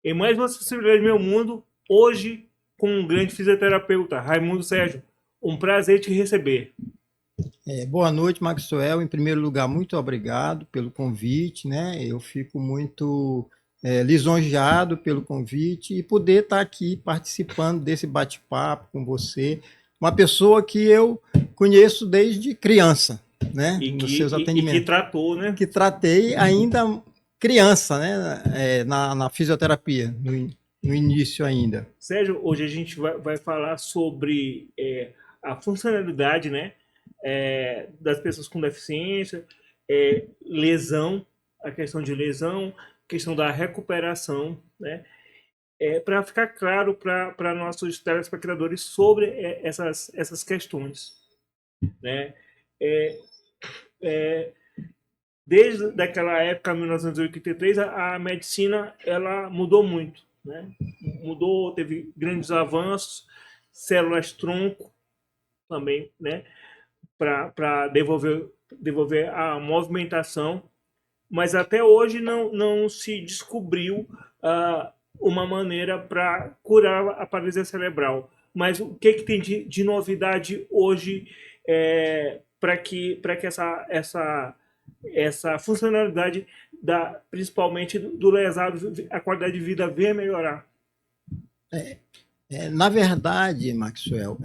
Em mais uma acessibilidade do meu mundo, hoje com um grande fisioterapeuta, Raimundo Sérgio. Um prazer te receber. Boa noite, Maxwell. Em primeiro lugar, muito obrigado pelo convite, né? Eu fico muito lisonjeado pelo convite e poder estar aqui participando desse bate-papo com você, uma pessoa que eu conheço desde criança, né? Nos seus Que atendimentos, tratou, né? que tratei ainda criança, né? Na fisioterapia, no início ainda. Sérgio, hoje a gente vai falar sobre a funcionalidade, né, das pessoas com deficiência, lesão, a questão de lesão, questão da recuperação, né, para ficar claro para nossos telespectadores sobre essas questões, né. É, é, Desde daquela época, 1983, a medicina ela mudou muito, né? Mudou, teve grandes avanços, células tronco também, né? Para devolver a movimentação, mas até hoje não se descobriu uma maneira para curar a paralisia cerebral. Mas o que tem de novidade hoje para que essa funcionalidade principalmente do lesado, a qualidade de vida venha melhorar? Na verdade, Maxwell,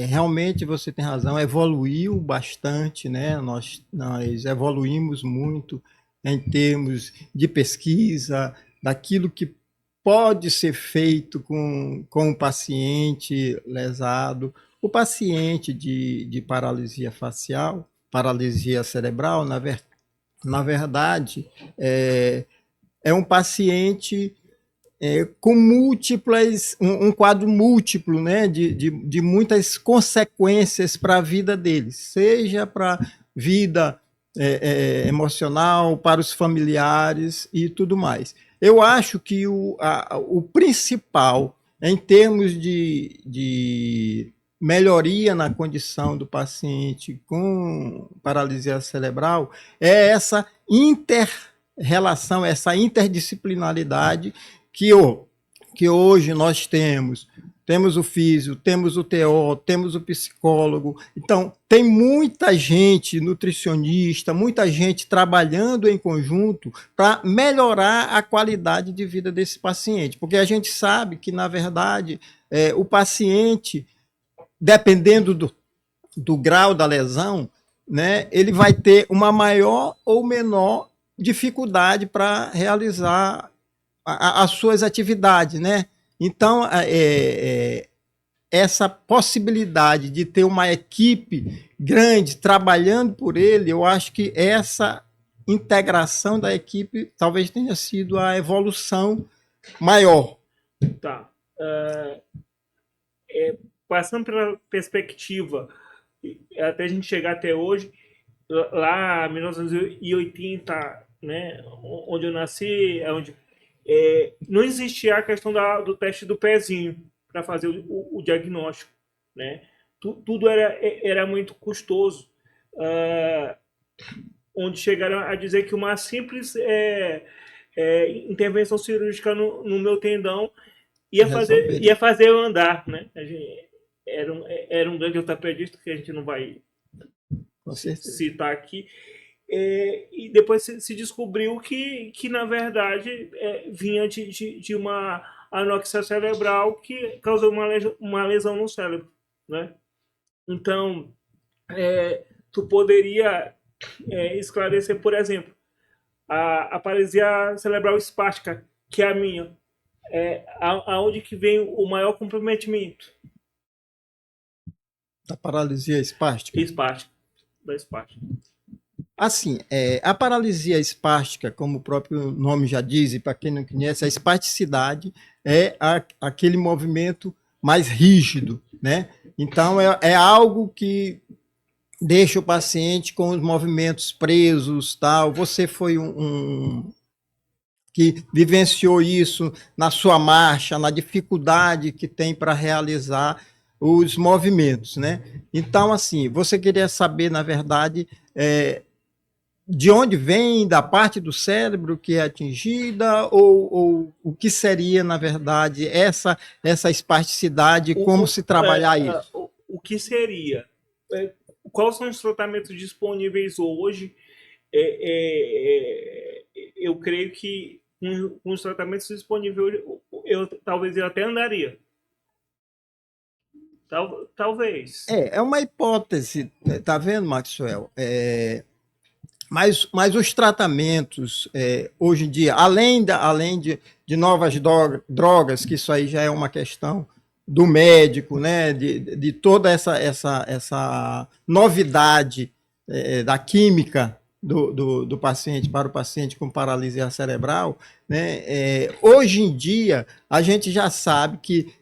realmente você tem razão, evoluiu bastante, né? Nós evoluímos muito em termos de pesquisa, daquilo que pode ser feito com o paciente lesado, o paciente de paralisia facial, paralisia cerebral, na verdade, é um paciente com múltiplas, um quadro múltiplo, né, de muitas consequências para a vida deles, seja para a vida emocional, para os familiares e tudo mais. Eu acho que o principal, em termos de melhoria na condição do paciente com paralisia cerebral, é essa inter-relação, essa interdisciplinaridade que hoje nós temos. Temos o físio, temos o TO, temos o psicólogo. Então, tem muita gente, nutricionista, muita gente trabalhando em conjunto para melhorar a qualidade de vida desse paciente. Porque a gente sabe que, na verdade, o paciente, dependendo do grau da lesão, né, ele vai ter uma maior ou menor dificuldade para realizar as suas atividades, né? Então, essa possibilidade de ter uma equipe grande trabalhando por ele, eu acho que essa integração da equipe talvez tenha sido a evolução maior. Tá. Passando pela perspectiva, até a gente chegar até hoje, lá em 1980, né, onde eu nasci, onde não existia a questão do teste do pezinho para fazer o diagnóstico, né? Tudo era muito custoso, onde chegaram a dizer que uma simples intervenção cirúrgica no meu tendão ia fazer eu andar, né? Era um grande ortopedista que a gente não vai citar aqui. E depois se descobriu que na verdade, vinha de uma anoxia cerebral que causou uma lesão no cérebro, né? Então, tu poderia esclarecer, por exemplo, a paralisia cerebral espástica, que é a minha, aonde que vem o maior comprometimento? Da paralisia espástica? Espástica, da espástica. Assim, a paralisia espástica, como o próprio nome já diz, e para quem não conhece, a espasticidade é aquele movimento mais rígido, né? Então, é algo que deixa o paciente com os movimentos presos, tal. Você foi que vivenciou isso na sua marcha, na dificuldade que tem para realizar os movimentos, né? Então, assim, você queria saber, na verdade, de onde vem, da parte do cérebro que é atingida, ou o que seria, na verdade, essa espasticidade, como se trabalhar isso? O que seria? É, quais são os tratamentos disponíveis hoje? Eu creio que com os tratamentos disponíveis, talvez eu até andaria. Talvez. É uma hipótese, tá vendo, Maxwell? Mas os tratamentos, hoje em dia, além de novas drogas, que isso aí já é uma questão do médico, né, de toda essa novidade da química do paciente para o paciente com paralisia cerebral, né, hoje em dia a gente já sabe que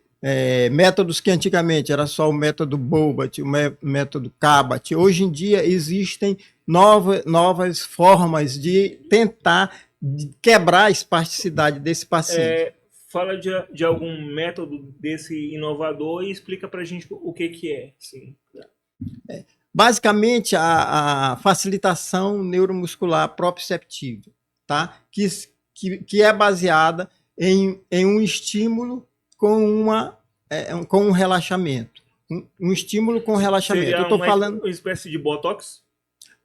métodos que antigamente era só o método Bobat, o método Cabot, hoje em dia existem novas formas de tentar quebrar a espasticidade desse paciente. Fala de algum método desse inovador e explica para a gente o que é. Sim. Basicamente, a facilitação neuromuscular proprioceptiva, tá? Que é baseada em um estímulo com um relaxamento. Um estímulo com relaxamento. Seria Eu estou falando. Uma espécie de botox?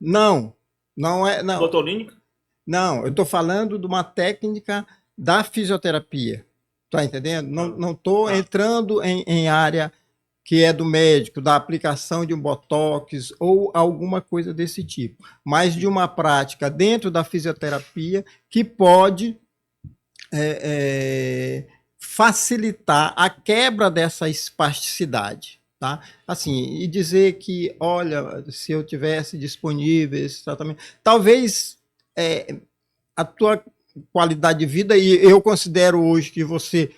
Não, não é. Não. Botulínica? Não, eu estou falando de uma técnica da fisioterapia. Tá entendendo? Não estou entrando em área que é do médico, da aplicação de um botox ou alguma coisa desse tipo, mas de uma prática dentro da fisioterapia que pode facilitar a quebra dessa espasticidade. Tá? Assim, e dizer que, olha, se eu tivesse disponível esse tratamento, talvez a tua qualidade de vida, e eu considero hoje que você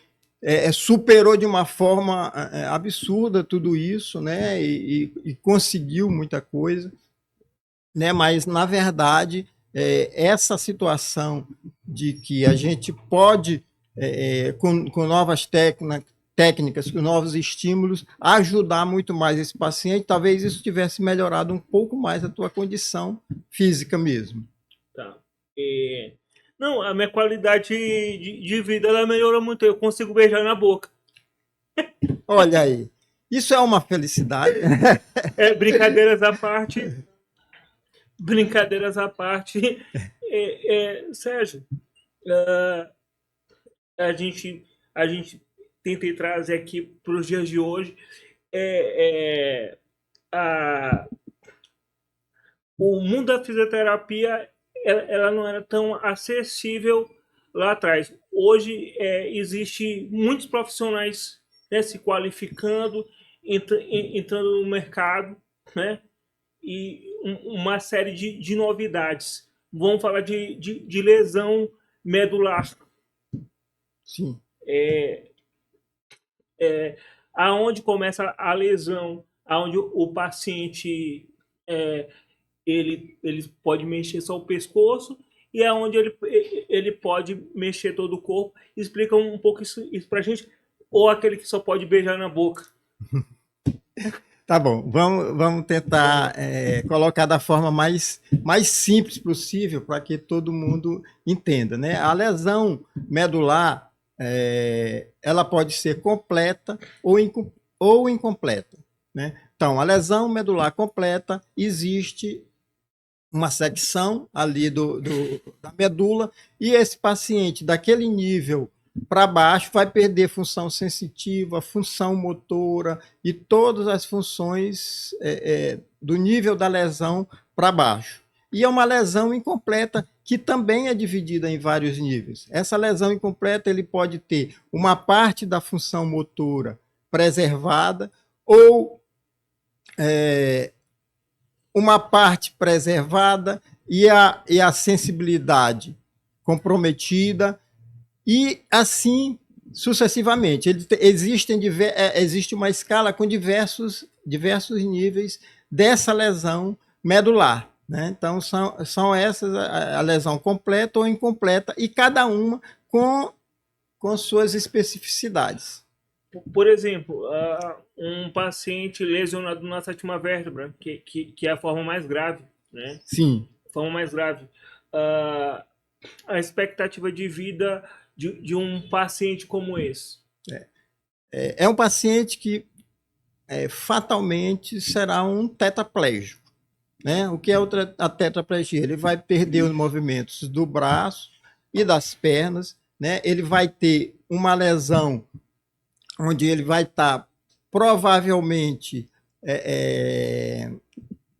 superou de uma forma absurda tudo isso, né? E conseguiu muita coisa, né? Mas na verdade essa situação de que a gente pode com novas técnicas, com novos estímulos, ajudar muito mais esse paciente, talvez isso tivesse melhorado um pouco mais a tua condição física mesmo. Tá. Não, a minha qualidade de vida ela melhorou muito. Eu consigo beijar na boca. Olha aí, isso é uma felicidade. Brincadeiras à parte. Brincadeiras à parte. Sérgio, a gente tentei trazer aqui para os dias de hoje o mundo da fisioterapia ela não era tão acessível lá atrás. Hoje existe muitos profissionais, né, se qualificando, entrando no mercado, né, e uma série de novidades. Vamos falar de lesão medular. Sim. Aonde começa a lesão, aonde o paciente ele pode mexer só o pescoço e é onde ele pode mexer todo o corpo. Explica um pouco isso pra gente. Ou aquele que só pode beijar na boca. Tá bom, vamos tentar colocar da forma mais simples possível para que todo mundo entenda, né? A lesão medular, ela pode ser completa ou incompleta, né? Então, a lesão medular completa, existe uma secção ali da medula e esse paciente daquele nível para baixo vai perder função sensitiva, função motora e todas as funções do nível da lesão para baixo. E é uma lesão incompleta que também é dividida em vários níveis. Essa lesão incompleta ele pode ter uma parte da função motora preservada ou uma parte preservada e a sensibilidade comprometida e assim sucessivamente. Existe uma escala com diversos níveis dessa lesão medular. Né? Então, são essas a lesão completa ou incompleta, e cada uma com suas especificidades. Por exemplo, um paciente lesionado na sétima vértebra, que é a forma mais grave, né? Sim. forma mais grave, ah, a expectativa de vida de um paciente como esse? É um paciente que fatalmente será um tetraplégico. Né? O que é a tetraplegia? Ele vai perder os movimentos do braço e das pernas, né? Ele vai ter uma lesão onde ele vai estar provavelmente,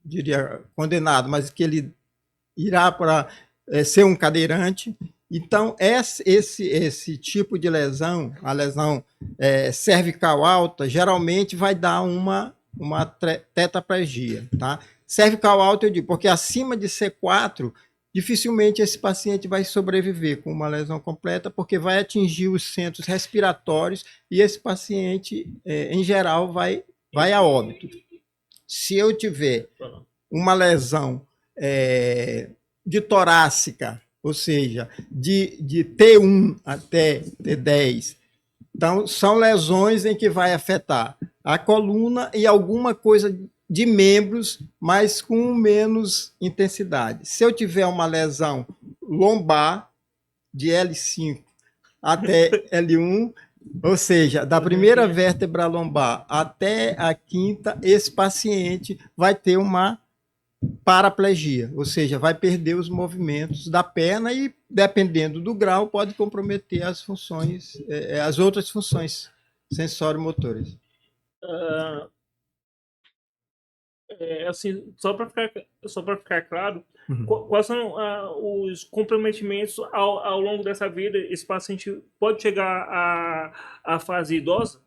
diria, condenado, mas que ele irá para ser um cadeirante. Então, esse tipo de lesão, a lesão cervical alta, geralmente vai dar uma tetraplegia. Tá? Cervical alta, eu digo, porque acima de C4, dificilmente esse paciente vai sobreviver com uma lesão completa, porque vai atingir os centros respiratórios e esse paciente, em geral, vai a óbito. Se eu tiver uma lesão de torácica, ou seja, de T1 até T10, então são lesões em que vai afetar a coluna e alguma coisa de membros, mas com menos intensidade. Se eu tiver uma lesão lombar de L5 até L1, ou seja, da primeira vértebra lombar até a quinta, esse paciente vai ter uma paraplegia, ou seja, vai perder os movimentos da perna e, dependendo do grau, pode comprometer as funções, as outras funções sensório-motoras. Assim, só para ficar claro, quais são os comprometimentos ao longo dessa vida? Esse paciente pode chegar à fase idosa?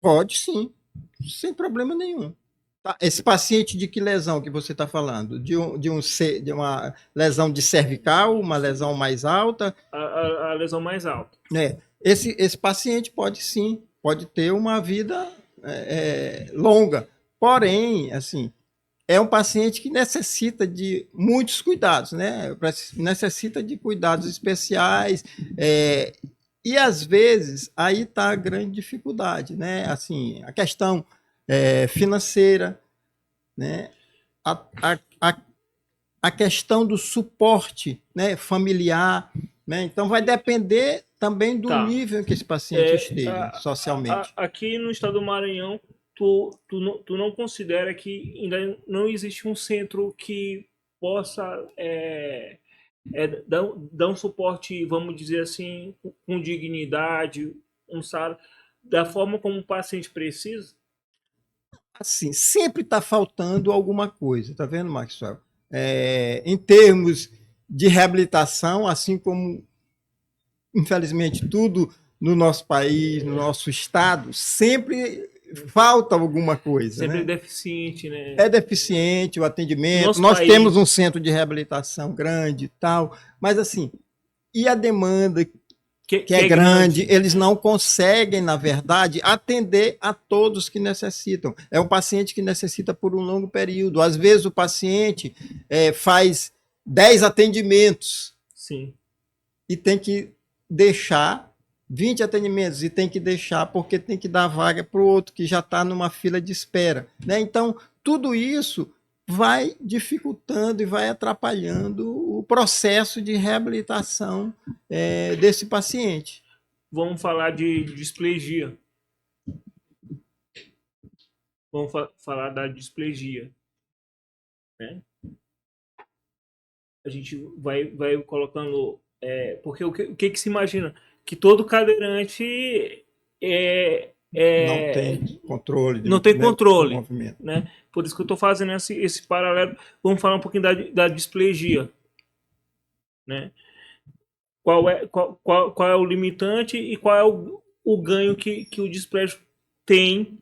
Pode sim, sem problema nenhum. Tá? Esse paciente de que lesão que você está falando? De uma lesão de cervical, uma lesão mais alta? A lesão mais alta. Esse paciente pode sim, pode ter uma vida longa. Porém, assim, é um paciente que necessita de muitos cuidados, né? Necessita de cuidados especiais, e às vezes aí está a grande dificuldade, né? Assim, a questão financeira, né? A questão do suporte, né? Familiar, né? Então vai depender também do nível que esse paciente esteja socialmente. Aqui no estado do Maranhão, tu não considera que ainda não existe um centro que possa dar um suporte, vamos dizer assim, com dignidade, da forma como o paciente precisa? Assim, sempre está faltando alguma coisa, tá vendo, Maxwell? Em termos de reabilitação, assim como, infelizmente, tudo no nosso país, no nosso estado, sempre falta alguma coisa. Sempre né? É deficiente, né? É deficiente o atendimento. Nós temos um centro de reabilitação grande e tal, mas assim, e a demanda que é grande, eles não conseguem, na verdade, atender a todos que necessitam. É um paciente que necessita por um longo período. Às vezes o paciente faz 10 atendimentos. Sim. E tem que deixar 20 atendimentos, e tem que deixar porque tem que dar vaga para o outro que já está numa fila de espera. Né? Então, tudo isso vai dificultando e vai atrapalhando o processo de reabilitação desse paciente. Vamos falar de displegia. Vamos falar da displegia. Né? A gente vai colocando... porque o que se imagina? Que todo cadeirante não tem controle. Não tem controle. Movimento. Né? Por isso que eu estou fazendo esse paralelo. Vamos falar um pouquinho da displegia. Né? Qual é o limitante e qual é o ganho que o displégico tem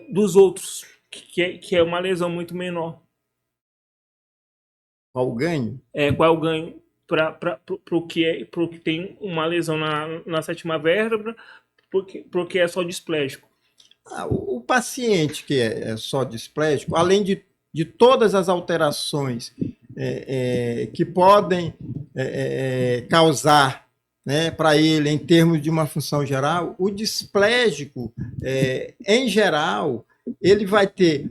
dos outros, que é uma lesão muito menor. Qual o ganho? Qual é o ganho para o que tem uma lesão na sétima vértebra, porque é só displégico? O paciente que é só displégico, além de todas as alterações que podem causar, né, para ele, em termos de uma função geral, o displégico, em geral, ele vai ter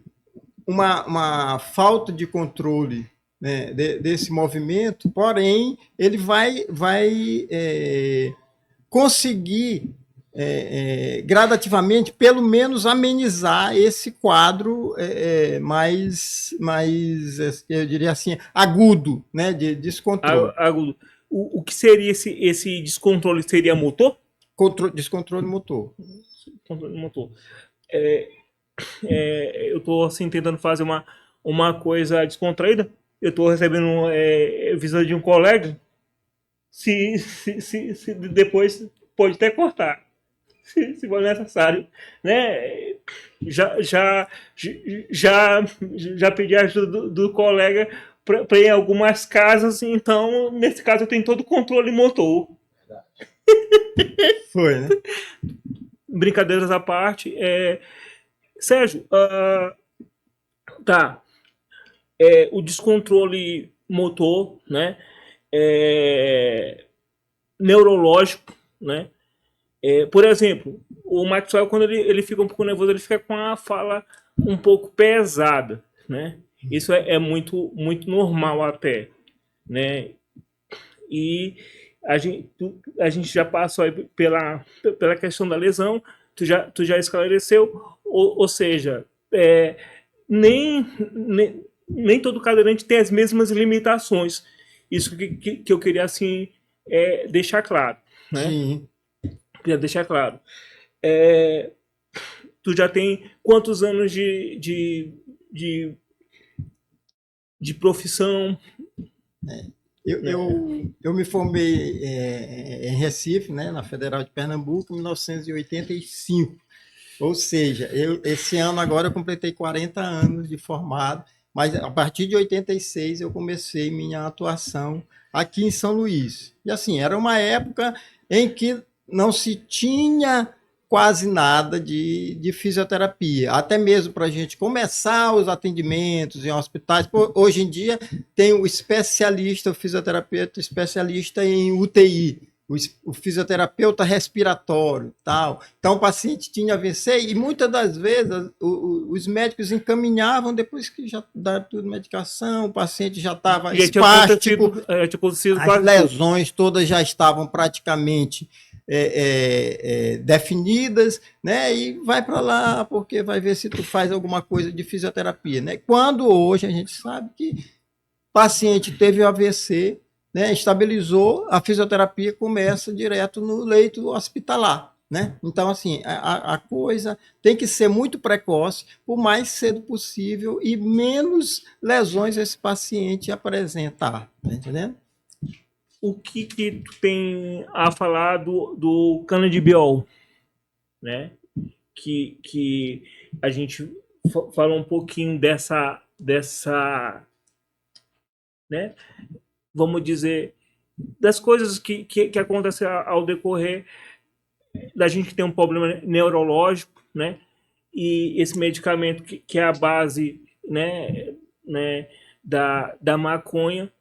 uma falta de controle, né, desse movimento, porém, ele vai conseguir gradativamente, pelo menos, amenizar esse quadro mais, eu diria assim, agudo, né, de descontrole. Agudo. O que seria esse descontrole? Seria motor? Descontrole motor. Controle motor. Eu estou assim, tentando fazer uma coisa descontraída. Eu estou recebendo visita de um colega. Se depois pode até cortar, se for necessário, né? Já pedi a ajuda do colega para ir em algumas casas, então nesse caso eu tenho todo o controle motor. Foi, né? Brincadeiras à parte, Sérgio, tá, o descontrole motor, né? Neurológico, né? Por exemplo, o Maxwell, quando ele fica um pouco nervoso, ele fica com a fala um pouco pesada, né? Isso é muito, muito normal até, né? E a gente já passou aí pela questão da lesão, tu já esclareceu, ou seja, nem todo cadeirante tem as mesmas limitações. Isso que eu queria, assim, deixar claro, né? Sim. Queria deixar claro. Tu já tem quantos anos de profissão? Eu me formei em Recife, né, na Federal de Pernambuco, em 1985. Ou seja, esse ano agora eu completei 40 anos de formado, mas a partir de 86 eu comecei minha atuação aqui em São Luís. E assim, era uma época em que não se tinha quase nada de fisioterapia, até mesmo para a gente começar os atendimentos em hospitais. Hoje em dia tem o especialista, o fisioterapeuta especialista em UTI, o fisioterapeuta respiratório, tal. Então o paciente tinha AVC e muitas das vezes os médicos encaminhavam depois que já daram tudo medicação, o paciente já estava espástico, as lesões todas já estavam praticamente definidas, né? E vai para lá porque vai ver se tu faz alguma coisa de fisioterapia, né? Quando hoje a gente sabe que o paciente teve o AVC, né, estabilizou, a fisioterapia começa direto no leito hospitalar, né? Então, assim, a coisa tem que ser muito precoce, o mais cedo possível e menos lesões esse paciente apresentar, tá entendendo? O que tu tem a falar do canabidiol, né? Que a gente falou um pouquinho dessa, né? Vamos dizer, das coisas que acontecem ao decorrer da gente ter um problema neurológico, né? E esse medicamento que é a base, né, da maconha,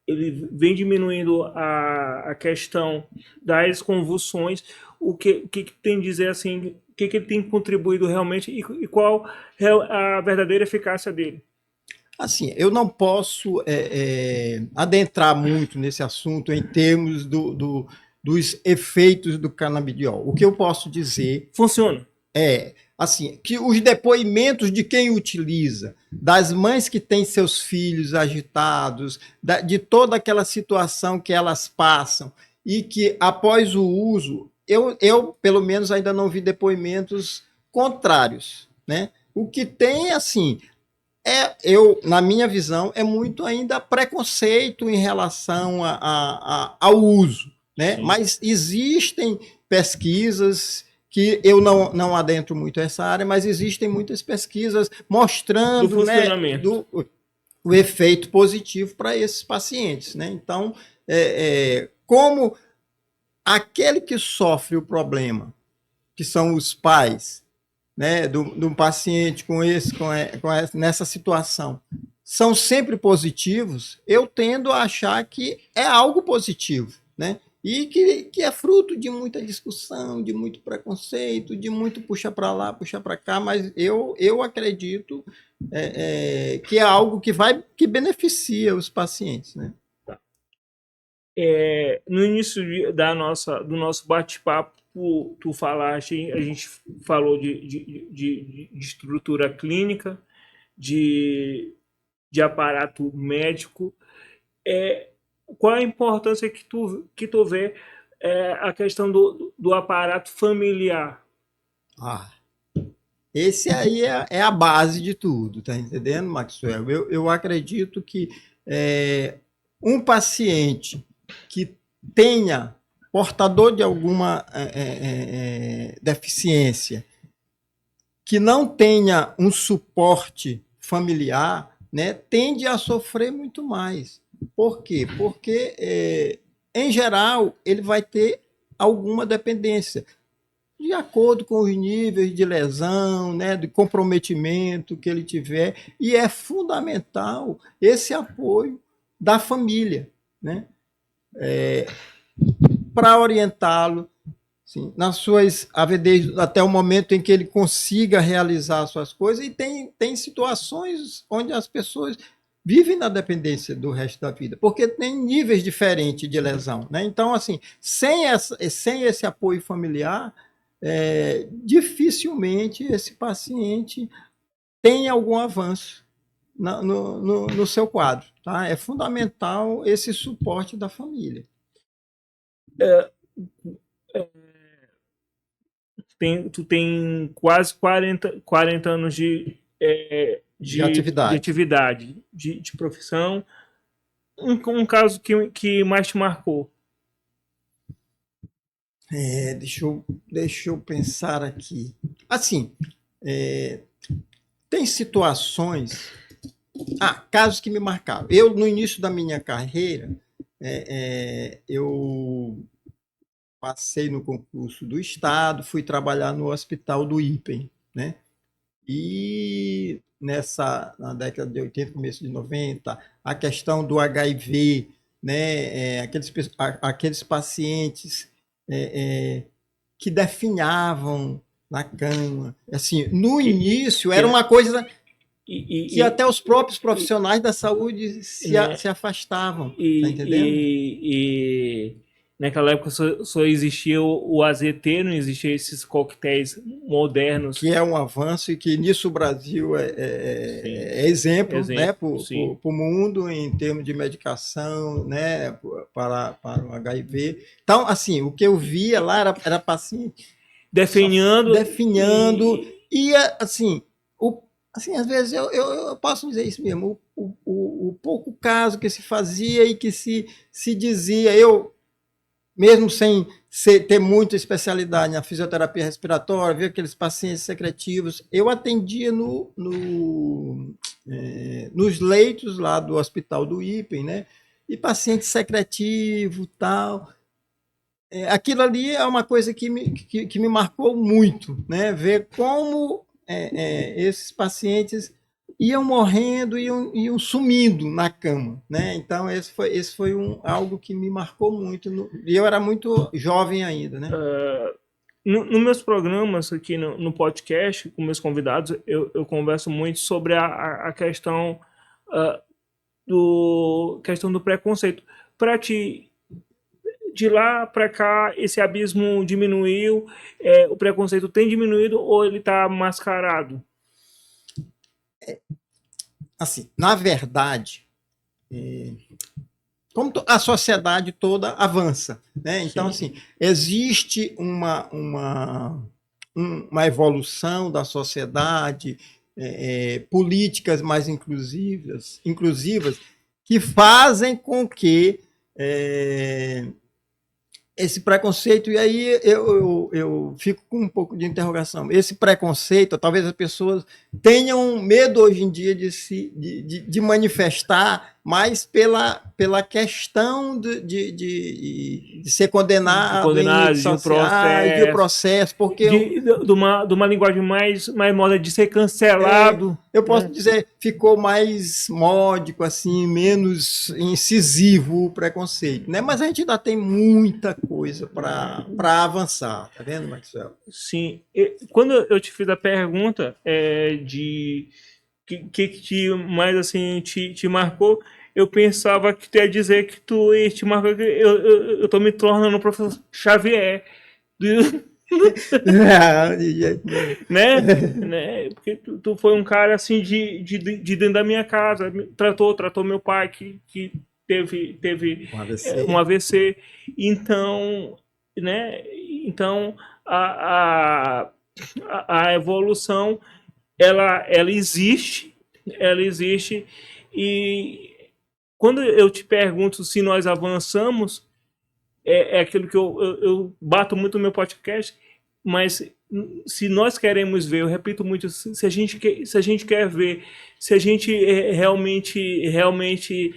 ele vem diminuindo a questão das convulsões. O que tem a dizer assim, o que ele tem contribuído realmente e qual é a verdadeira eficácia dele? Assim, eu não posso adentrar muito nesse assunto em termos dos efeitos do canabidiol. O que eu posso dizer... Funciona. Assim, que os depoimentos de quem utiliza, das mães que têm seus filhos agitados, de toda aquela situação que elas passam e que após o uso, eu pelo menos ainda não vi depoimentos contrários, né? O que tem, assim, na minha visão, é muito ainda preconceito em relação ao uso, né? Sim. Mas existem pesquisas que eu não adentro muito essa área, mas existem muitas pesquisas mostrando do funcionamento, né, o efeito positivo para esses pacientes, né? Então, como aquele que sofre o problema, que são os pais, né, do paciente nessa situação, são sempre positivos, eu tendo a achar que é algo positivo, né? e que é fruto de muita discussão, de muito preconceito, de muito puxa para lá, puxa para cá, mas eu acredito que é algo que beneficia os pacientes, né? No início do nosso bate-papo, tu falaste, a gente falou de estrutura clínica, de aparato médico. Qual a importância que tu vê a questão do aparato familiar? Ah, esse aí é a base de tudo, tá entendendo, Maxwell? Eu acredito que um paciente que tenha portador de alguma deficiência, que não tenha um suporte familiar, né, tende a sofrer muito mais. Por quê? Porque, em geral, ele vai ter alguma dependência, de acordo com os níveis de lesão, né, de comprometimento que ele tiver, e é fundamental esse apoio da família, né, para orientá-lo, sim, nas suas AVDs, até o momento em que ele consiga realizar suas coisas, e tem situações onde as pessoas vivem na dependência do resto da vida, porque tem níveis diferentes de lesão, né? Então, assim, sem esse apoio familiar, dificilmente esse paciente tem algum avanço no seu quadro, tá? É fundamental esse suporte da família. Tu tem quase 40 anos De atividade. atividade, de profissão. Um caso que mais te marcou? Deixa eu pensar aqui. Assim, tem situações, casos que me marcaram. Eu, no início da minha carreira, eu passei no concurso do Estado, fui trabalhar no hospital do IPEM, né? E na década de 80, começo de 90, a questão do HIV, né? Aqueles pacientes que definhavam na cama. Assim, no início era uma coisa que até os próprios profissionais da saúde se afastavam, tá entendendo? E naquela época só existia o AZT, não existia esses coquetéis modernos. Que é um avanço e que nisso o Brasil é exemplo, né, para o mundo em termos de medicação, né, para o HIV. Então, assim, o que eu via lá era paciente definhando e assim, às vezes eu posso dizer isso mesmo, o pouco caso que se fazia e que se dizia, eu mesmo sem ter muita especialidade na fisioterapia respiratória, ver aqueles pacientes secretivos, eu atendia nos leitos lá do hospital do IPEM, né? E paciente secretivo, tal. Aquilo ali é uma coisa que me marcou muito, né? Ver como esses pacientes iam morrendo, iam sumindo na cama, né? Então esse foi algo que me marcou muito, e eu era muito jovem ainda, né? Nos meus programas aqui no podcast, com meus convidados, eu converso muito sobre a questão do preconceito. Para ti, de lá para cá, esse abismo diminuiu, o preconceito tem diminuído ou ele está mascarado? Assim, na verdade, como a sociedade toda avança, né? Então, sim, assim, existe uma evolução da sociedade, políticas mais inclusivas, que fazem com que esse preconceito, e aí eu fico com um pouco de interrogação. Esse preconceito, talvez as pessoas tenham medo hoje em dia de manifestar mas pela questão de ser De condenado em condenado, redes de um sociais, de um processo, processo, porque de uma linguagem mais moda de ser é, cancelado, eu posso né? dizer, ficou mais módico, assim, menos incisivo o preconceito, né? Mas a gente ainda tem muita coisa para avançar, tá vendo, Maxwell? Sim. Quando eu te fiz a pergunta de que mais assim te marcou, eu pensava que tu ia dizer que tu ia te marcou que eu tô me tornando o professor Xavier. Não, de jeito nenhum. Né? Porque tu foi um cara assim de dentro da minha casa, tratou meu pai que teve Um um AVC. AVC, então, né? Então a, a, a evolução ela existe e quando eu te pergunto se nós avançamos é aquilo que eu bato muito no meu podcast, mas se nós queremos ver, eu repito muito, se a gente quer ver, se a gente realmente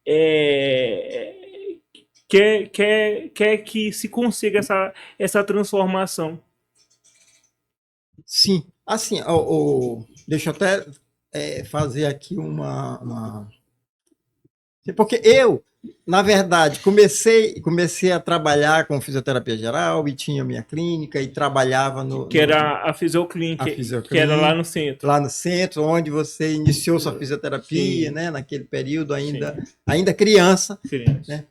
é, quer que se consiga essa transformação. Sim, assim, deixa eu até fazer aqui porque eu, na verdade, comecei a trabalhar com fisioterapia geral e tinha minha clínica e trabalhava Que era a a Physioclinic, que era lá Fisioclin, no centro. lá no centro, onde você iniciou sua fisioterapia, Sim, né, naquele período sim, ainda criança, criança. né?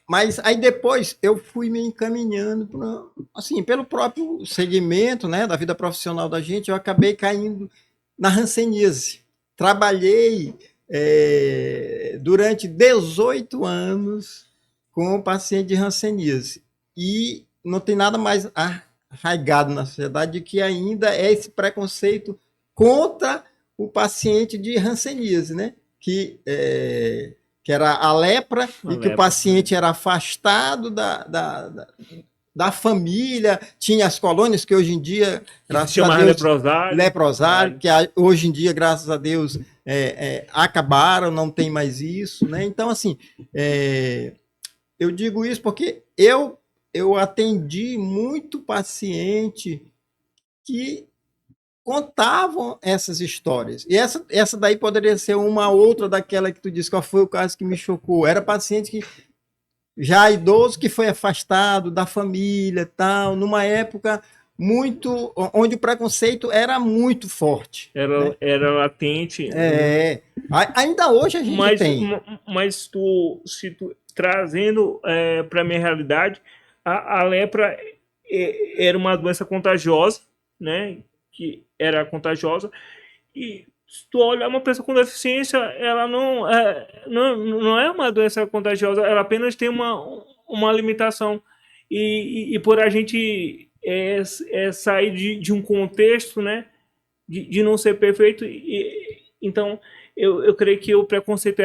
Mas aí depois eu fui me encaminhando assim, pelo próprio segmento, né, da vida profissional da gente, eu acabei caindo na hanseníase. Trabalhei durante 18 anos com um paciente de hanseníase e não tem nada mais arraigado na sociedade que ainda é esse preconceito contra o paciente de hanseníase, né? Que era a lepra A e que o lepra. paciente era afastado da família, tinha as colônias que hoje em dia, Que se graças a chamava Deus, leprosário. leprosário, que hoje em dia, graças a Deus, acabaram, não tem mais isso, né? Então, assim, eu digo isso porque eu atendi muito paciente que contavam essas histórias. E essa daí poderia ser uma outra daquela que tu disse, qual foi o caso que me chocou. Era paciente que já idoso que foi afastado da família, tal, numa época muito onde o preconceito era muito forte, né? Era latente. Ainda hoje a gente Mas, tem. mas se tu trazendo para minha realidade, a lepra era uma doença contagiosa, né? Que era contagiosa. E se tu olhar uma pessoa com deficiência, ela não é uma doença contagiosa, ela apenas tem uma limitação. E por a gente sair de um contexto, né? De não ser perfeito, então eu creio que o preconceito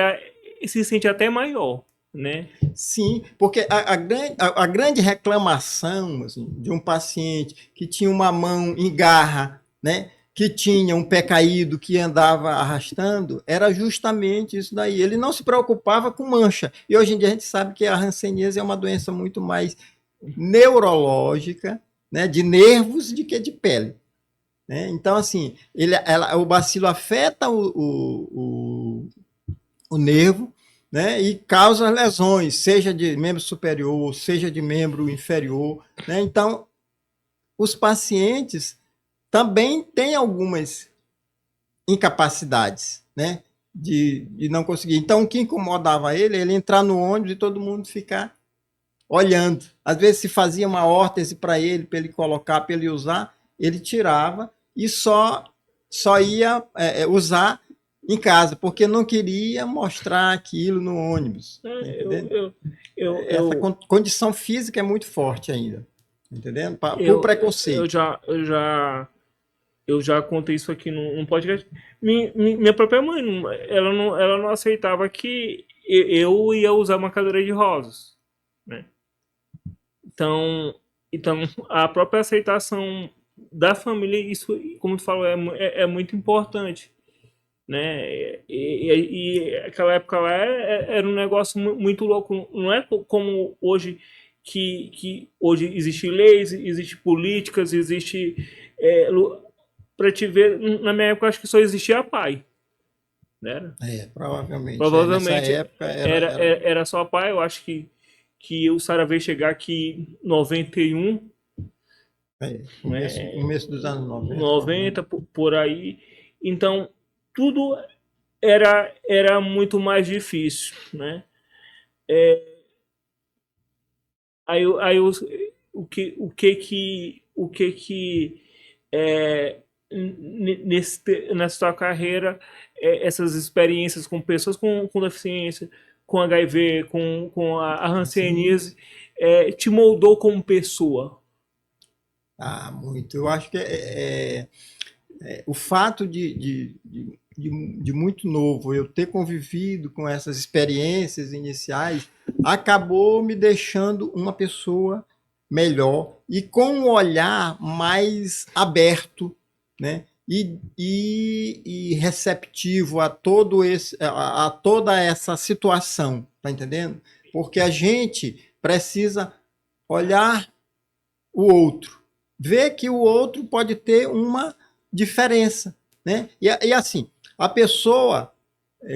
se sente até maior, né? Sim, porque a grande reclamação assim, de um paciente que tinha uma mão em garra, né, que tinha um pé caído que andava arrastando, era justamente isso daí. Ele não se preocupava com mancha. E hoje em dia a gente sabe que a hanseníase é uma doença muito mais neurológica, né, de nervos, de que de pele. Né? Então, assim, o bacilo afeta o nervo, né, e causa lesões, seja de membro superior, seja de membro inferior. Né? Então, os pacientes também têm algumas incapacidades, né, de não conseguir. Então, o que incomodava ele entrar no ônibus e todo mundo ficar olhando. Às vezes, se fazia uma órtese para ele colocar, para ele usar, ele tirava e só ia usar em casa, porque não queria mostrar aquilo no ônibus. Tá entendendo? Essa Eu, condição física é muito forte ainda. Tá entendendo? Por eu, preconceito. eu já contei isso aqui num podcast. Minha própria mãe, ela não aceitava que eu ia usar uma cadeira de rosas, né? Então, então a própria aceitação da família, isso, como tu falou, é muito importante. né? E aquela época lá era um negócio muito louco. Não é como hoje que hoje existe leis, existe políticas, existe para te ver, na minha época acho que só existia a PAI, né? Provavelmente. Nessa Provavelmente época era era só a PAI. Eu acho que o Sara veio chegar aqui em 91, né? começo dos anos 90, mais ou menos. 90 por aí. Então tudo era muito mais difícil, né? O que é, nessa tua carreira, essas experiências com pessoas com deficiência, com HIV, com a Assim, hanseníase, te moldou como pessoa? muito. Eu acho que o fato de muito novo eu ter convivido com essas experiências iniciais acabou me deixando uma pessoa melhor e com um olhar mais aberto, né? E receptivo a a toda essa situação, tá entendendo? Porque a gente precisa olhar o outro, ver que o outro pode ter uma diferença, né? E assim, a pessoa,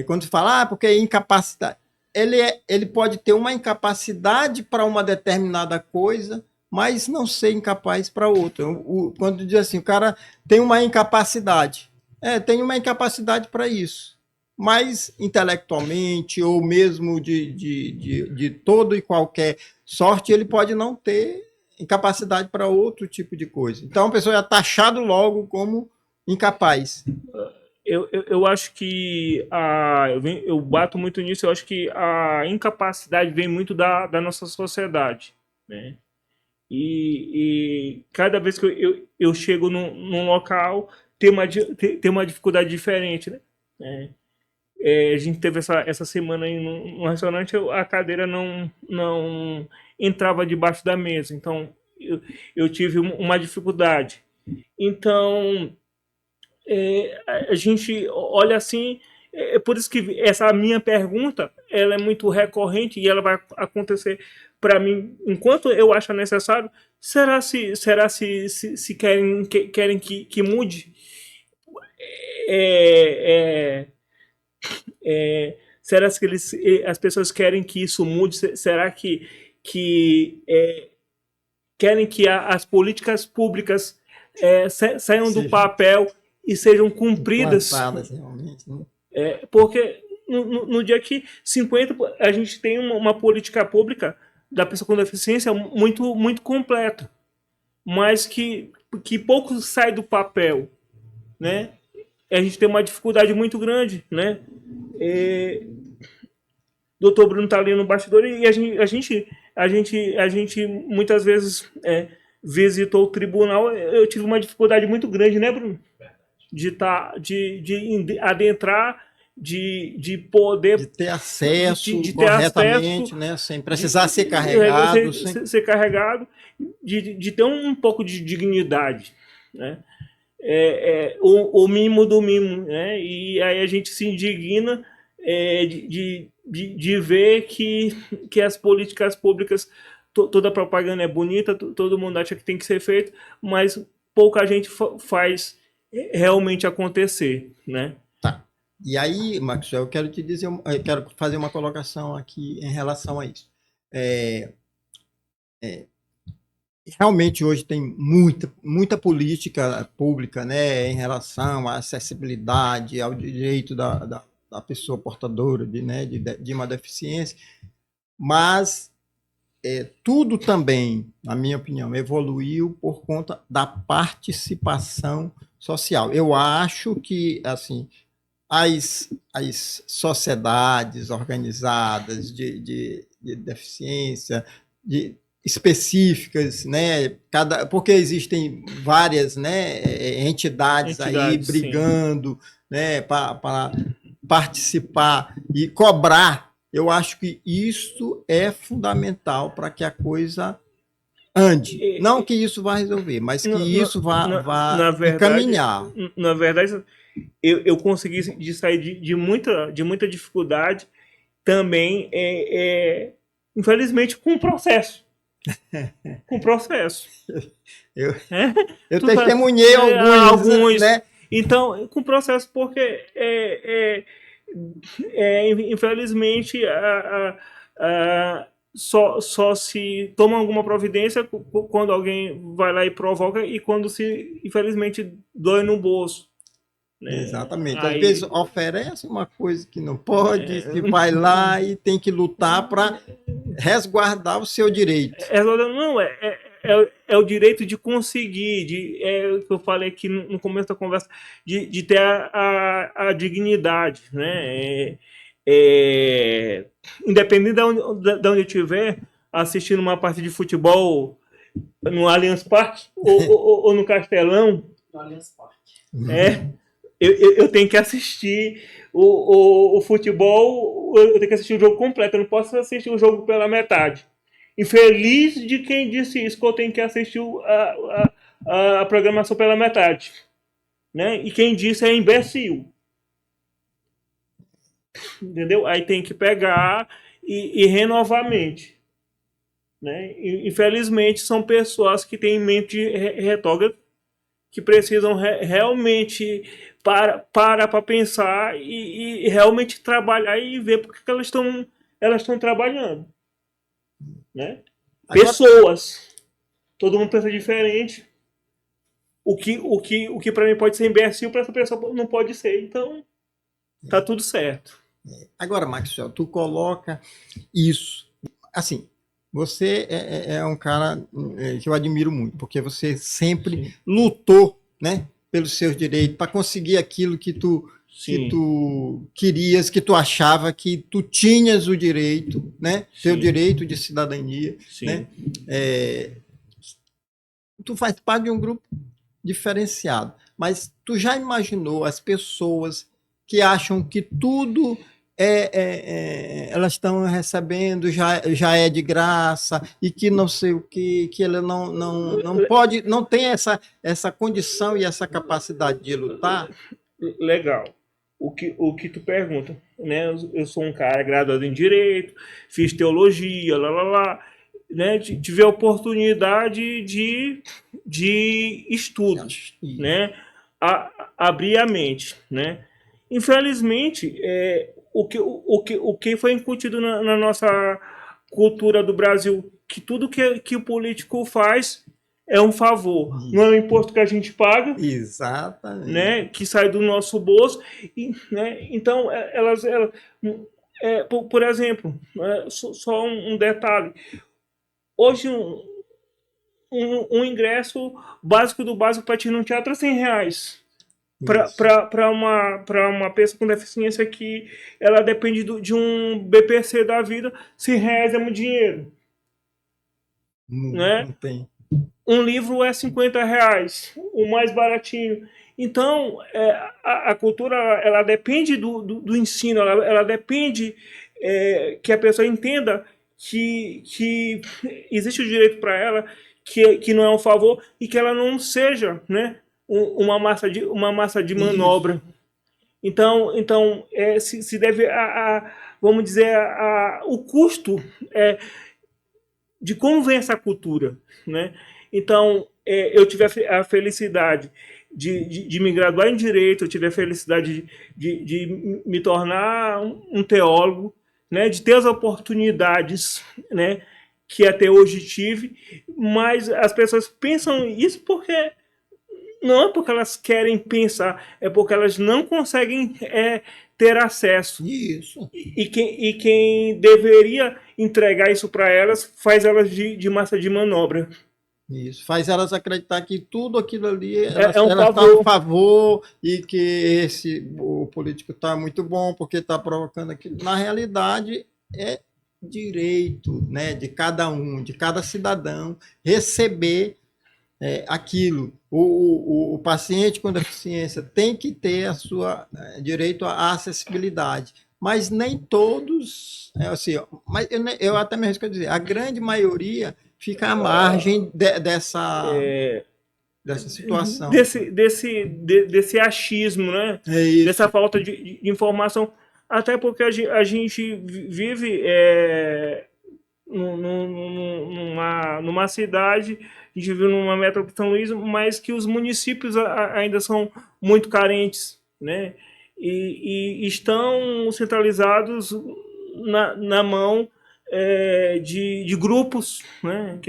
quando se fala, porque é incapacidade, ele pode ter uma incapacidade para uma determinada coisa, mas não ser incapaz para outra. Quando diz assim, o cara tem uma incapacidade, tem uma incapacidade para isso, mas intelectualmente ou mesmo de todo e qualquer sorte, ele pode não ter incapacidade para outro tipo de coisa. Então a pessoa é taxado logo como incapaz. Eu acho que eu bato muito nisso. Eu acho que a incapacidade vem muito da nossa sociedade, né? E cada vez que eu chego num local, tem uma dificuldade diferente, né? A gente teve essa semana aí num restaurante, a cadeira não entrava debaixo da mesa, então eu tive uma dificuldade. Então, a gente olha assim, por isso que essa minha pergunta, ela é muito recorrente e ela vai acontecer para mim enquanto eu achar necessário. Será se querem que mude? É, é, será que as pessoas querem que isso mude? Será que querem que as políticas públicas saiam do Sejam papel e sejam cumpridas? implantadas realmente, né? Porque no dia que 50 a gente tem uma política pública da pessoa com deficiência muito, muito completa, mas que pouco sai do papel, né? A gente tem uma dificuldade muito grande, né? Doutor Bruno está ali no bastidor e a gente muitas vezes visitou o tribunal. Eu tive uma dificuldade muito grande, né, Bruno? De adentrar, de poder, De ter acesso de ter acesso, corretamente, né? Sem precisar ser carregado, sem... ser carregado, de ter um pouco de dignidade, né? O mínimo do mínimo, né? E aí a gente se indigna de ver que as políticas públicas, toda a propaganda é bonita, todo mundo acha que tem que ser feito, mas pouca gente faz realmente acontecer, né? Tá. E aí, Maxwell, eu quero te dizer, eu quero fazer uma colocação aqui em relação a isso. É, realmente hoje tem muita política pública, né, em relação à acessibilidade, ao direito da pessoa portadora de uma deficiência, mas tudo também, na minha opinião, evoluiu por conta da participação social. Eu acho que, assim, as sociedades organizadas de deficiência, específicas, né? Porque existem várias, né, entidades aí Entidade, sim. brigando, né, para participar e cobrar. Eu acho que isso é fundamental para que a coisa ande. Não que isso vá resolver, mas que isso vá encaminhar. Na verdade, eu consegui de sair de muita dificuldade também, infelizmente, com o processo. Com o processo. Eu testemunhei alguns, né? Então, com o processo, porque infelizmente só se toma alguma providência quando alguém vai lá e provoca e quando se, infelizmente, dói no bolso. Né? Exatamente. Às vezes oferece uma coisa que não pode, que vai lá e tem que lutar para resguardar o seu direito. Não, é o direito de conseguir, o que eu falei aqui no começo da conversa, de ter a dignidade, né? Independente de onde eu estiver, assistindo uma partida de futebol no Allianz Parque ou no Castelão, no Allianz Parque. Eu tenho que assistir o futebol, eu tenho que assistir o jogo completo, eu não posso assistir o jogo pela metade. Infeliz de quem disse isso, que eu tenho que assistir a programação pela metade. Né? E quem disse é imbecil. Entendeu? Aí tem que pegar e renovar a mente. Né? Infelizmente, são pessoas que têm mente retrógrada, que precisam realmente para pensar e realmente trabalhar e ver porque que elas estão trabalhando. Né? Agora, pessoas. Todo mundo pensa diferente. O que para mim pode ser imbecil, para essa pessoa não pode ser. Então, tá tudo certo. Agora, Maxwell, tu coloca isso. Assim, você é um cara que eu admiro muito, porque você sempre lutou, né, pelos seus direitos, para conseguir aquilo que tu querias, que tu achava que tu tinhas o direito, né, teu direito de cidadania. Né? Tu faz parte de um grupo diferenciado, mas tu já imaginou as pessoas que acham que tudo elas estão recebendo, já é de graça, e que não sei o que ela não pode, não tem essa condição e essa capacidade de lutar? Legal. O que tu pergunta, né? Eu sou um cara graduado em Direito, fiz Teologia, né? Tive a oportunidade de estudo, né? Abrir a mente, né? Infelizmente, o que foi incutido na nossa cultura do Brasil, que tudo que o político faz é um favor, não é um imposto que a gente paga. Exatamente. Né, que sai do nosso bolso. Né, então, por exemplo, só um detalhe. Hoje, um ingresso básico do básico para ti no teatro é R$100. Para uma pessoa com deficiência que ela depende de um BPC da vida, R$100 é muito dinheiro. Né? Não tem. Um livro é R$50, o mais baratinho. Então, a cultura ela depende do ensino, ela depende que a pessoa entenda que existe o direito para ela, que não é um favor e que ela não seja, né, uma massa de manobra. Isso. Então se deve vamos dizer, o custo de como vem essa cultura. Né? Então, eu tive a felicidade de me graduar em Direito, eu tive a felicidade de me tornar um teólogo, né? De ter as oportunidades, né? Que até hoje tive, mas as pessoas pensam isso porque não é porque elas querem pensar, é porque elas não conseguem ter acesso. Isso. E quem deveria entregar isso para elas faz elas de massa de manobra. Isso, faz elas acreditar que tudo aquilo ali elas estão a favor e que o político está muito bom porque está provocando aquilo. Na realidade, é direito, né, de cada um, de cada cidadão receber aquilo. O paciente com deficiência tem que ter a sua direito à acessibilidade, mas nem todos, assim, mas eu até mesmo quero dizer, a grande maioria fica à margem dessa situação. Desse achismo, né? É isso. Dessa falta de informação. Até porque a gente vive numa cidade, a gente vive numa metrópole de São Luís, mas que os municípios ainda são muito carentes, né? E estão centralizados na mão de grupos, né?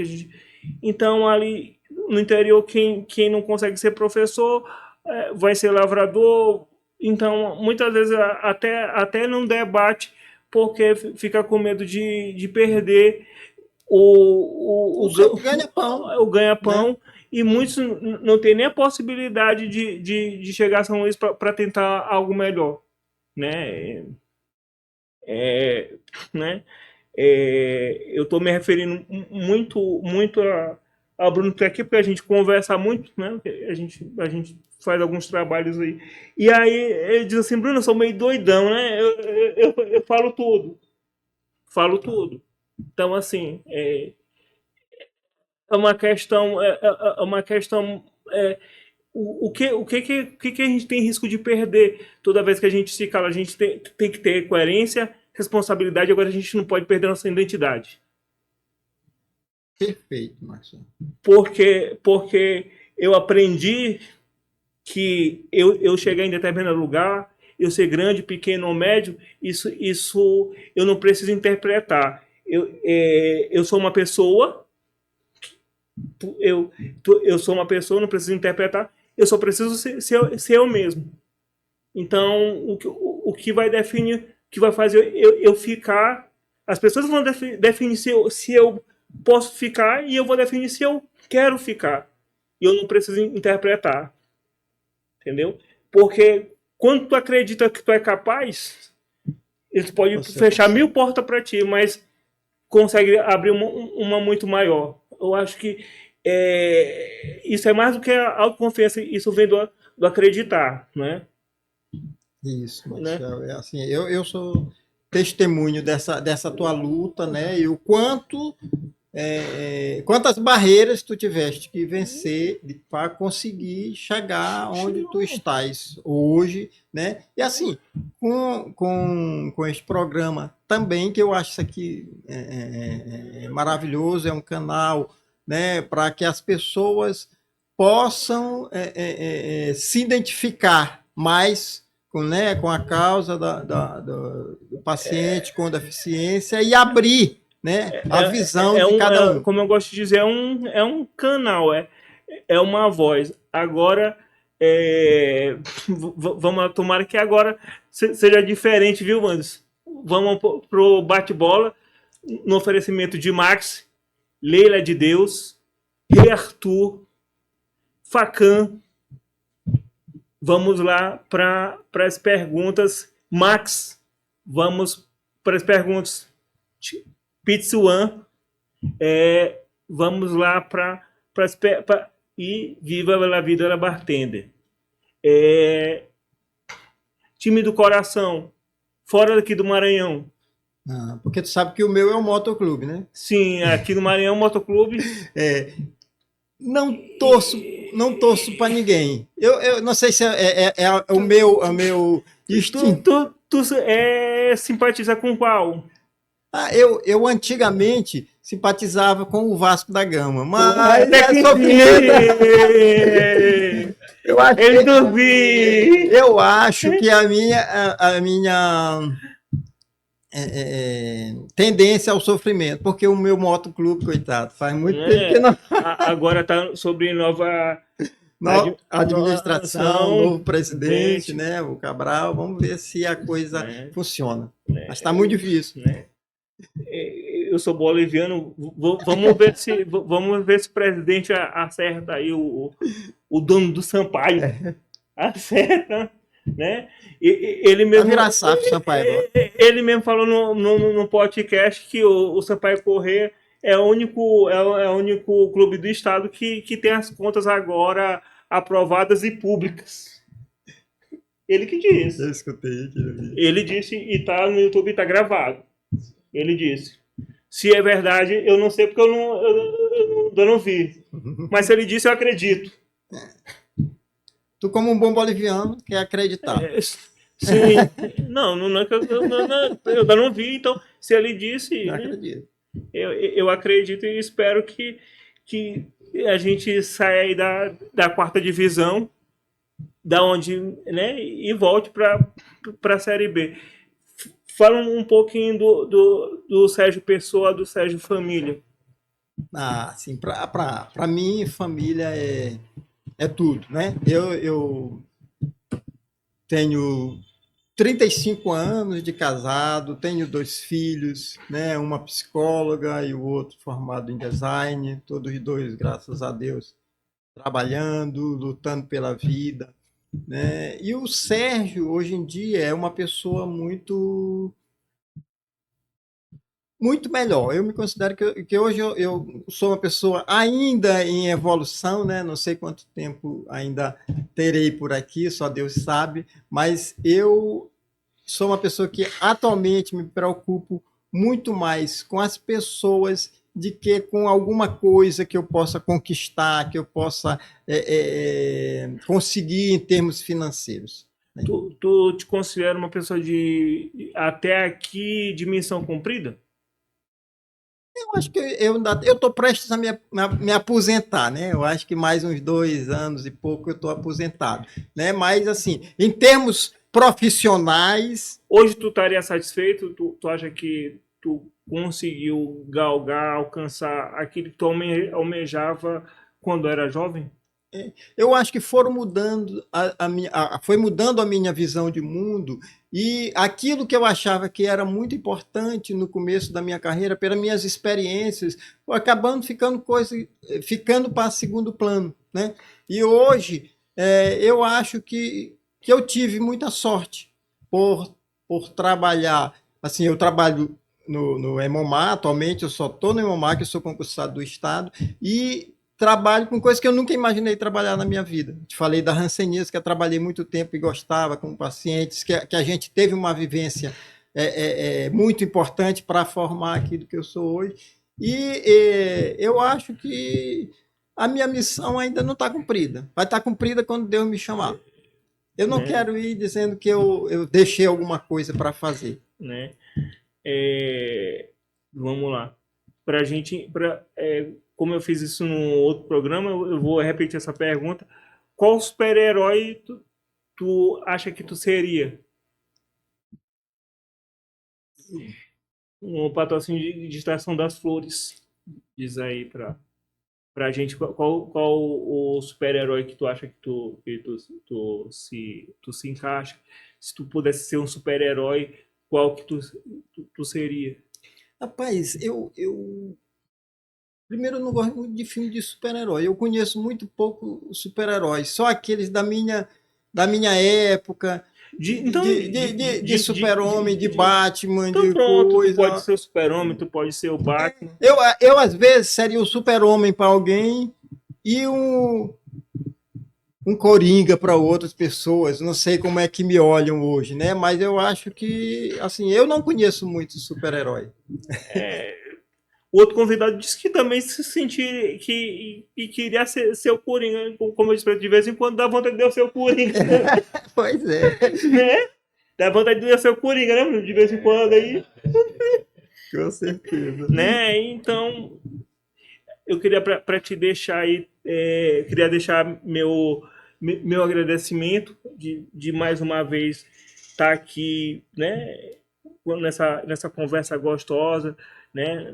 Então, ali no interior, quem não consegue ser professor vai ser lavrador. Então, muitas vezes até não debate, porque fica com medo de perder o seu ganha-pão. O ganha-pão, Né? E muitos não têm nem a possibilidade de chegar a São Luís para tentar algo melhor. Né? Né? Eu estou me referindo muito a Bruno que aqui, porque a gente conversa muito, né? A gente faz alguns trabalhos aí. E aí ele diz assim, Bruno, eu sou meio doidão, né? Eu falo tudo. Falo tudo. Então, assim, é uma questão. É uma questão. O que a gente tem risco de perder toda vez que a gente se cala? A gente tem que ter coerência, responsabilidade, agora a gente não pode perder nossa identidade. Perfeito, Marcelo. Porque eu aprendi que eu chegar em determinado lugar, eu ser grande, pequeno ou médio, isso eu não preciso interpretar. Eu sou uma pessoa, eu sou uma pessoa, não preciso interpretar, eu só preciso ser eu mesmo. Então, o que vai definir, o que vai fazer eu ficar, as pessoas vão definir se eu posso ficar e eu vou definir se eu quero ficar. E eu não preciso interpretar. Entendeu? Porque quando tu acredita que tu é capaz, eles podem fechar 1000 portas para ti, mas consegue abrir uma muito maior. Eu acho que isso é mais do que a autoconfiança, isso vem do acreditar, né? Isso, Marcelo. Né? Assim, eu sou testemunho dessa tua luta, né? E o quantas barreiras tu tiveste que vencer para conseguir chegar onde tu estás hoje, né? E assim, com esse programa também, que eu acho isso aqui maravilhoso, é um canal, né, para que as pessoas possam se identificar mais com a causa do paciente com deficiência e abrir, né, a visão de cada um. Como eu gosto de dizer, é um canal, é uma voz. Agora, vamos tomara que agora seja diferente, viu, Wanderson? Vamos pro bate-bola, no oferecimento de Max, Leila de Deus, Rei Arthur, Facan. Vamos lá para as perguntas. Max, vamos para as perguntas. Pizza One, vamos lá para e Viva a Vida da Bartender. Time do coração, fora daqui do Maranhão. Porque tu sabe que o meu é um motoclube, né? Sim, aqui no Maranhão, motoclube. Não torço para ninguém. Eu não sei se é o meu instinto. Tu simpatiza com qual? Eu antigamente simpatizava com o Vasco da Gama, mas eu acho que a minha tendência ao sofrimento, porque o meu motoclube, coitado, faz muito tempo que não. Agora está sobre nova administração, novo presidente, né, o Cabral. Vamos ver se a coisa funciona. Mas está muito difícil. Eu sou boliviano, vamos ver se o presidente acerta aí o dono do Sampaio. Acerta, né? Ele mesmo virar SAF, Sampaio. Ele mesmo falou no podcast que o Sampaio Corrêa é o único clube do estado que tem as contas agora aprovadas e públicas. Ele que disse. Eu escutei. Ele disse, e tá no YouTube, tá gravado. Ele disse. Se é verdade, eu não sei porque eu não vi. Mas se ele disse, eu acredito. Tu, como um bom boliviano, quer acreditar. É, sim, não é que eu ainda não vi, então se ele disse, Não né, acredito. eu acredito e espero que a gente saia aí da quarta divisão, da onde, né, e volte para a Série B. Fala um pouquinho do Sérgio Pessoa, do Sérgio Família. Ah, assim, para mim, família é tudo, né? Eu tenho 35 anos de casado, tenho 2 filhos, né? Uma psicóloga e o outro formado em design, todos os dois, graças a Deus, trabalhando, lutando pela vida, né? E o Sérgio, hoje em dia, é uma pessoa muito melhor. Eu me considero que hoje eu sou uma pessoa ainda em evolução, né? Não sei quanto tempo ainda terei por aqui, só Deus sabe, mas eu sou uma pessoa que atualmente me preocupo muito mais com as pessoas de que com alguma coisa que eu possa conquistar, que eu possa conseguir em termos financeiros. Né? Tu te considera uma pessoa de até aqui de missão cumprida? Eu acho que eu estou prestes a me aposentar, né? Eu acho que mais uns 2 anos e pouco eu estou aposentado, né? Mas assim, em termos profissionais, Hoje tu estaria satisfeito? Tu acha que tu conseguiu galgar, alcançar aquilo que tu almejava quando era jovem? eu acho que foram mudando foi mudando a minha visão de mundo e aquilo que eu achava que era muito importante no começo da minha carreira, pelas minhas experiências, foi acabando ficando para segundo plano, né? E hoje eu acho que eu tive muita sorte por, por trabalhar. Assim, eu trabalho no Hemomar, atualmente eu só estou no Hemomar, que eu sou concursado do Estado, e trabalho com coisas que eu nunca imaginei trabalhar na minha vida. Te falei da hanseníase, que eu trabalhei muito tempo e gostava com pacientes, que a gente teve uma vivência muito importante para formar aquilo que eu sou hoje. E eu acho que a minha missão ainda não está cumprida. Vai estar cumprida quando Deus me chamar. Eu não Né? quero ir dizendo que eu deixei alguma coisa para fazer. Né? É, vamos lá. Pra gente, como eu fiz isso no outro programa, eu vou repetir essa pergunta. Qual super-herói tu acha que tu seria? Um patrocínio de Estação das Flores. Diz aí pra gente qual o super-herói que tu acha que tu se encaixa. Se tu pudesse ser um super-herói, qual que tu seria? Rapaz, primeiro, eu não gosto muito de filme de super-herói. Eu conheço muito pouco super-heróis, só aqueles da minha época, Então, de super-homem, de Batman, então de pronto, tu pode coisa. ser o super-homem, tu pode ser o Batman. Eu às vezes, seria o super-homem para alguém e um coringa para outras pessoas. Não sei como é que me olham hoje, né? Mas eu acho que, assim, eu não conheço muito super-herói. O outro convidado disse que também se sentir que queria ser o Coringa, como eu disse, de vez em quando dá vontade de eu ser o Coringa, Pois é, né? Dá vontade de eu ser o Coringa, né? De vez em quando aí, com certeza. né? Então, eu queria para te deixar aí, queria deixar meu agradecimento de mais uma vez estar aqui, né? Nessa conversa gostosa, né?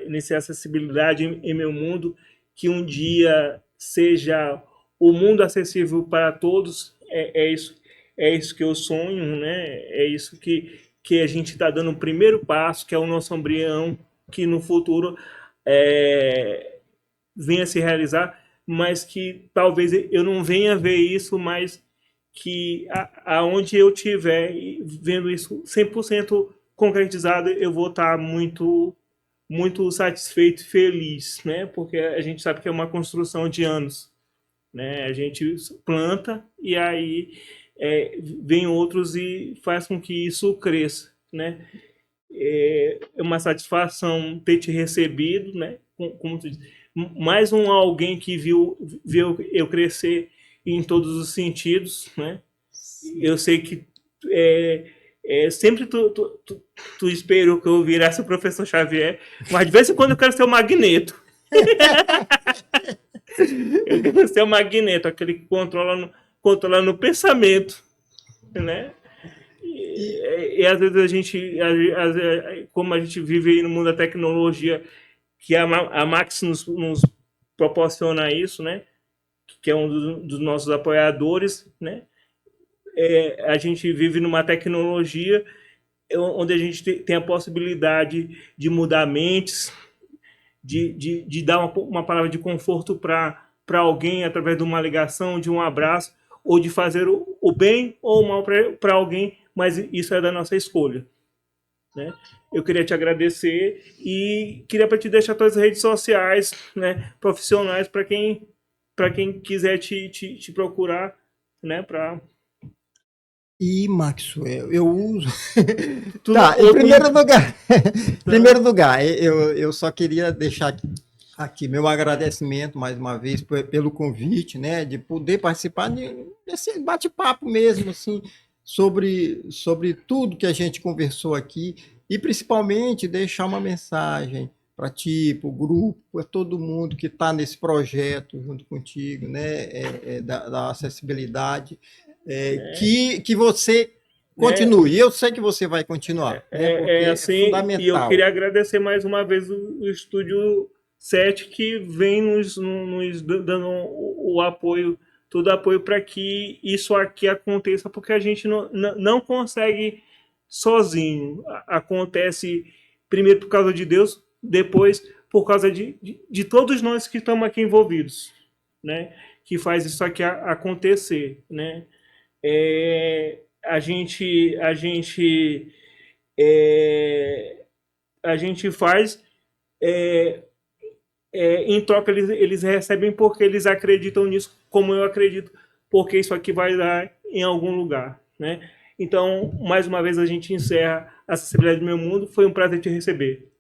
Nessa acessibilidade em meu mundo, que um dia seja o mundo acessível para todos, é isso que eu sonho, né? É isso que a gente está dando o primeiro passo, que é o nosso embrião, que no futuro é, venha a se realizar, mas que talvez eu não venha ver isso, mas que aonde eu tiver vendo isso 100% concretizado, eu vou estar muito satisfeito e feliz, né? Porque a gente sabe que é uma construção de anos, né? A gente planta e aí vem outros e faz com que isso cresça, né? é uma satisfação ter te recebido, né? Como tu diz, mais um alguém que viu eu crescer em todos os sentidos, né? Eu sei que sempre tu esperou que eu virasse o professor Xavier, mas de vez em quando eu quero ser o Magneto. Eu quero ser o Magneto, aquele que controla no pensamento, né? E às vezes como a gente vive aí no mundo da tecnologia, que a Max nos proporciona isso, né? Que é um dos nossos apoiadores, né? A gente vive numa tecnologia onde a gente tem a possibilidade de mudar mentes, de dar uma palavra de conforto para alguém através de uma ligação, de um abraço, ou de fazer o bem ou o mal para alguém, mas isso é da nossa escolha. Né? Eu queria te agradecer e queria para te deixar todas as redes sociais, né, profissionais, para quem quiser te procurar, né, para E, Maxwell, eu uso. tudo Tá, em primeiro lugar, primeiro lugar, eu só queria deixar aqui meu agradecimento mais uma vez pelo convite, né, de poder participar desse bate-papo mesmo, assim, sobre tudo que a gente conversou aqui e principalmente deixar uma mensagem para ti, para o grupo, para todo mundo que está nesse projeto junto contigo, né, da acessibilidade, que você né, continue. Eu sei que você vai continuar, né, porque é assim, e eu fundamental. queria agradecer mais uma vez o Estúdio 7 que vem nos dando o apoio, todo o apoio para que isso aqui aconteça, porque a gente não consegue sozinho. Acontece primeiro por causa de Deus, depois por causa de todos nós que estamos aqui envolvidos, né? Que faz isso aqui acontecer, né? A gente é, a gente faz em troca eles recebem porque eles acreditam nisso, como eu acredito, porque isso aqui vai dar em algum lugar, né? Então, mais uma vez a gente encerra a Acessibilidade do Meu Mundo. Foi um prazer te receber.